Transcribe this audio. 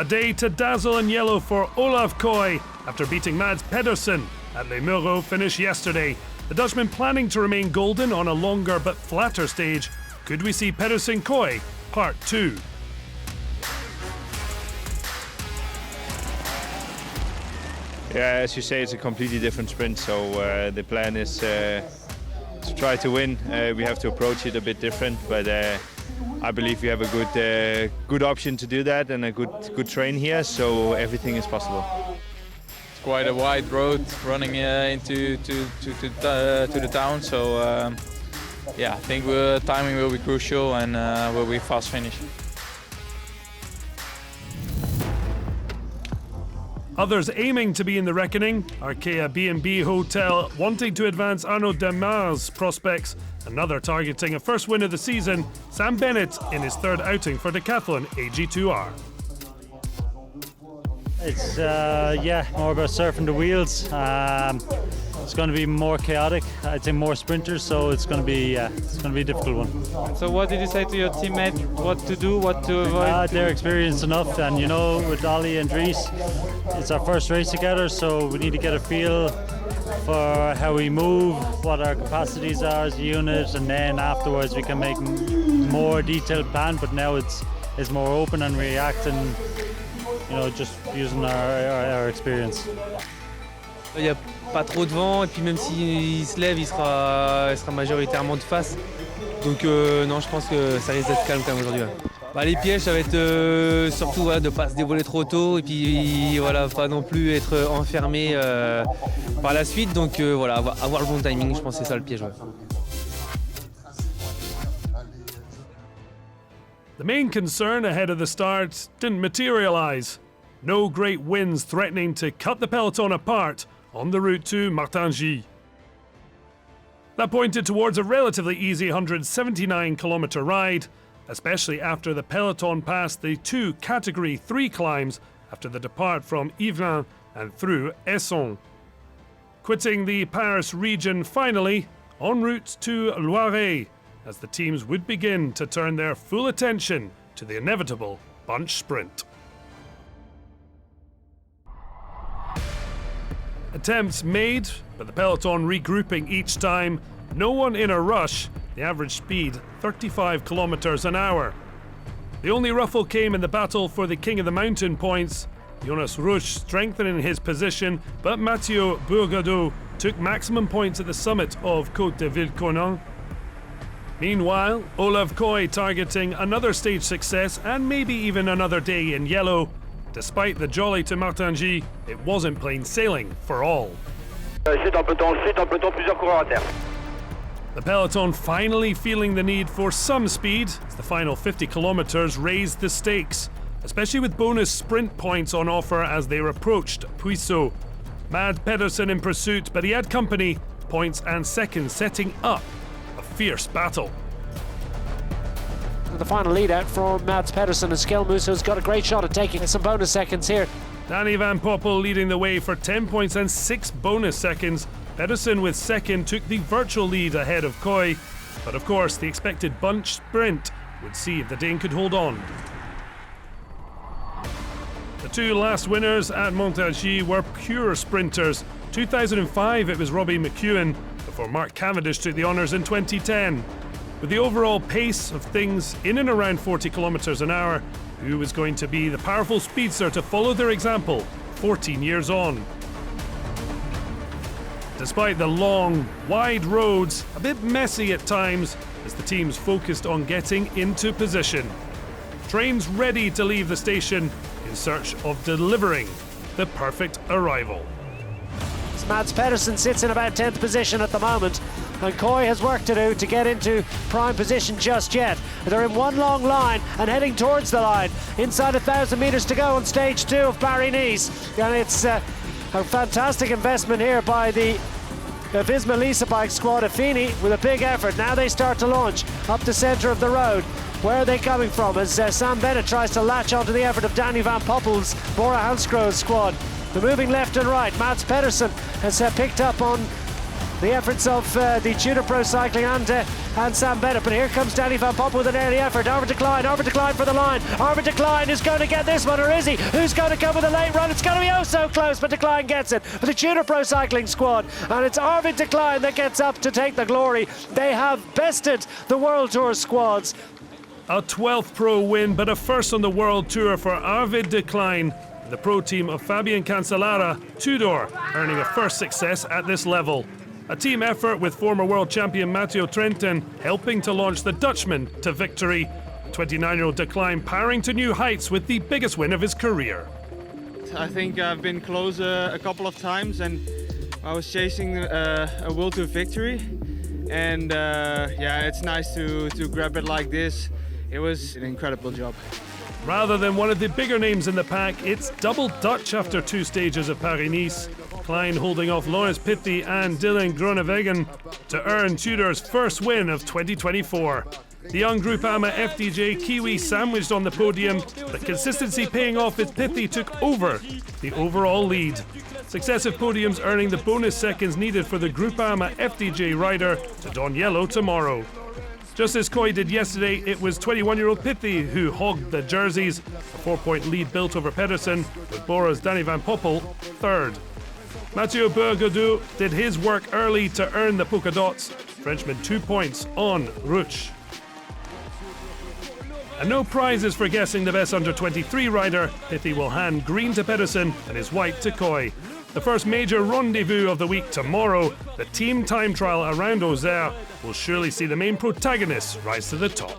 A day to dazzle in yellow for Olav Koy after beating Mads Pedersen at Le Muro finish yesterday. The Dutchman planning to remain golden on a longer but flatter stage. Could we see Pedersen Koy Part 2? Yeah, as you say, it's a completely different sprint, so the plan is to try to win. We have to approach it a bit different, but I believe we have a good option to do that and a good train here, so everything is possible. It's quite a wide road running into the town, so yeah, I think timing will be crucial and will be fast finish. Others aiming to be in the reckoning. Arkea B&B Hotel wanting to advance Arnaud Demar's prospects. Another targeting a first win of the season. Sam Bennett in his third outing for Decathlon AG2R. It's more about surfing the wheels. It's going to be more chaotic. I'd say more sprinters, so it's going to be a difficult one. So what did you say to your teammate? What to do? What to avoid? They're experienced enough, and you know, with Ollie and Dries, it's our first race together, so we need to get a feel for how we move, what our capacities are as a unit, and then afterwards we can make more detailed plan. But now it's more open and reacting, you know, just using our experience. Il n'y a pas trop de vent et puis même s'il se lève, il sera majoritairement de face. Donc non, je pense que ça risque d'être calme quand même aujourd'hui. Bah, les pièges, ça va être surtout de ne pas se dévoiler trop tôt et puis voilà, pas non plus être enfermé par la suite. Donc voilà, avoir le bon timing, je pense que c'est ça le piège. Ouais. The main concern ahead of the start didn't materialise. No great winds threatening to cut the peloton apart on the route to Martingy. That pointed towards a relatively easy 179-kilometre ride, especially after the peloton passed the two Category 3 climbs after the depart from Yvelines and through Essonnes. Quitting the Paris region finally, en route to Loiret, as the teams would begin to turn their full attention to the inevitable bunch sprint. Attempts made, but the peloton regrouping each time. No one in a rush, the average speed 35 kilometres an hour. The only ruffle came in the battle for the King of the Mountain points. Jonas Rusch strengthening his position, but Mathieu Bourgadeau took maximum points at the summit of Côte de Villeconin. Meanwhile, Olav Koy targeting another stage success and maybe even another day in yellow. Despite the jolly to Martingy, it wasn't plain sailing for all. C'est un peloton, plusieurs coureurs à terre. The peloton finally feeling the need for some speed as the final 50 kilometres raised the stakes, especially with bonus sprint points on offer as they approached Puiseux. Mads Pedersen in pursuit, but he had company, points and seconds setting up a fierce battle. The final lead out from Mads Pedersen, and Skelmus, who's got a great shot at taking some bonus seconds here. Danny Van Poppel leading the way for 10 points and 6 bonus seconds. Pedersen with second took the virtual lead ahead of Koy, but of course the expected bunch sprint would see if the Dane could hold on. The two last winners at Montargis were pure sprinters. 2005 it was Robbie McEwen, before Mark Cavendish took the honours in 2010. With the overall pace of things in and around 40 kilometres an hour, who was going to be the powerful speedster to follow their example 14 years on? Despite the long, wide roads, a bit messy at times as the teams focused on getting into position. Trains ready to leave the station in search of delivering the perfect arrival. Mads Pedersen sits in about 10th position at the moment, and Koy has work to do to get into prime position just yet. They're in one long line and heading towards the line. Inside 1,000 metres to go on stage 2 of Paris-Nice, and it's a fantastic investment here by the Visma Lease bike squad. Affini with a big effort. Now they start to launch up the centre of the road. Where are they coming from as Sam Bennett tries to latch onto the effort of Danny Van Poppel's Bora Hansgrohe's squad? They're moving left and right. Mads Pedersen has picked up on the efforts of the Tudor Pro Cycling and Sam Bennett. But here comes Danny Van Poppel with an early effort. Arvid de Klein for the line. Arvid de Klein is going to get this one, or is he? Who's going to come with a late run? It's going to be oh so close, but de Klein gets it for the Tudor Pro Cycling squad. And it's Arvid de Klein that gets up to take the glory. They have bested the World Tour squads. A 12th pro win, but a first on the World Tour for Arvid de Klein, the pro team of Fabian Cancellara, Tudor, earning a first success at this level. A team effort with former world champion Matteo Trentin helping to launch the Dutchman to victory. 29-year-old de Klein powering to new heights with the biggest win of his career. I think I've been close a couple of times, and I was chasing a World Tour victory. And yeah, it's nice to grab it like this. It was an incredible job. Rather than one of the bigger names in the pack, it's double Dutch after 2 stages of Paris-Nice. Klein holding off Lawrence Pithy and Dylan Groenewegen to earn Tudor's first win of 2024. The young Groupama FDJ Kiwi sandwiched on the podium, but consistency paying off as Pithy took over the overall lead. Successive podiums earning the bonus seconds needed for the Groupama FDJ rider to don yellow tomorrow. Just as Koy did yesterday, it was 21-year-old Pithy who hogged the jerseys. A 4-point lead built over Pedersen, with Bora's Danny Van Poppel third. Mathieu Burgodeau did his work early to earn the polka dots. Frenchman 2 points on Ruch. And no prizes for guessing the best under-23 rider. Pithy will hand green to Pedersen and his white to Koy. The first major rendezvous of the week tomorrow, the team time trial around Auxerre, will surely see the main protagonists rise to the top.